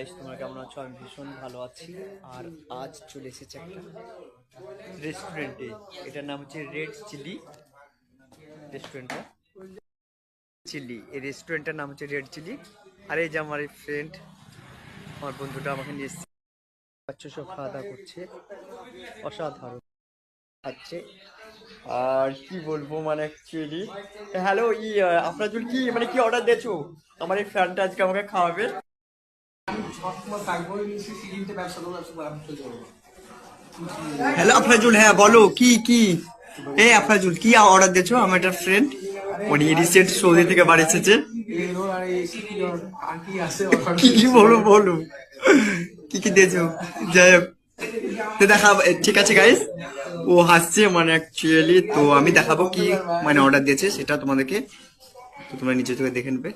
Guys, তোমরা কেমন আছো? আমি ভীষণ ভালো আছি। আর আজ চলে এসেছে একটা রেস্টুরেন্টে। এটার নাম হচ্ছে রেড চিলি রেস্টুরেন্টটা। এই রেস্টুরেন্টের নাম হচ্ছে রেড চিলি। আর এই যে আমার ফ্রেন্ড, আমার বন্ধুটা আমাকে নিয়ে এসেছে। বাচ্চা সব খাওয়া দাওয়া করছে, অসাধারণ খাচ্ছে। আর কি বলবো, মানে অ্যাকচুয়ালি হ্যালো আপনার কি মানে কি অর্ডার দিয়েছো? আমার এই ফ্রেন্ডটা আজকে আমাকে খাওয়াবে। হ্যালো আফরাজুল, হ্যাঁ বলো কি কি। আফরাজুল, কি অর্ডার দিয়েছো? আমার একটা ফ্রেন্ড, উনি রিসেন্ট সৌদি থেকে বাড়ি এসেছে। কি কি বলো বলো, কি কি দিয়েছো? যাই হোক, তো ঠিক আছে গাইস, ও হাসছে মানে অ্যাকচুয়ালি। তো আমি দেখাবো কি মানে অর্ডার দিয়েছে সেটা তোমাদেরকে, তো তোমরা নিচে থেকে দেখে নেবে।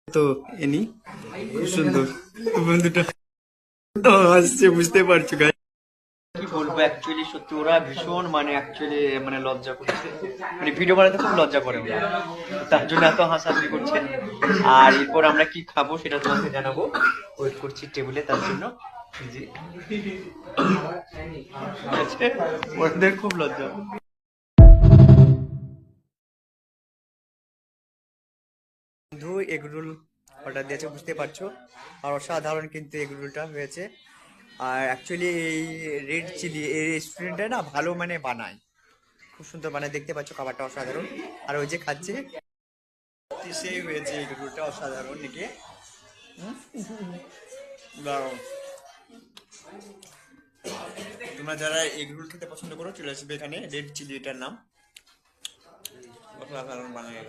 তো এনি খুব সুন্দর বন্ধুটা তো হাসছে, বুঝতে পারছো গাইস। কি বলবো, অ্যাকচুয়ালি সত্যি ওরা ভীষণ মানে অ্যাকচুয়ালি মানে লজ্জা করছে, মানে ভিডিও বানাতে খুব লজ্জা করে ওরা, তার জন্য এত হাসাহাসি করছে। আর এরপর আমরা কি খাবো সেটা তোমাকে জানাবো, ওয়েট করছি টেবিলে তার জন্য। জি, ঠিক আছে, ওদের খুব লজ্জা। বন্ধু এগরোল অর্ডার দিয়েছে, বুঝতে পারছো। আর অসাধারণ কিন্তু এগরোলটা হয়েছে। আর অ্যাকচুয়ালি এই রেড চিলি এই রেস্টুরেন্টটা না ভালো মানে বানায়, খুব সুন্দর বানায়, দেখতে পাচ্ছ খাবারটা অসাধারণ। আর ওই যে খাচ্ছে, সেই হয়েছে এগরোলটা অসাধারণ নাকি। দারুণ। তোমরা যারা এগরোল খেতে পছন্দ করো চলে আসবে এখানে, রেড চিলি এটার নাম, অসাধারণ বানায়।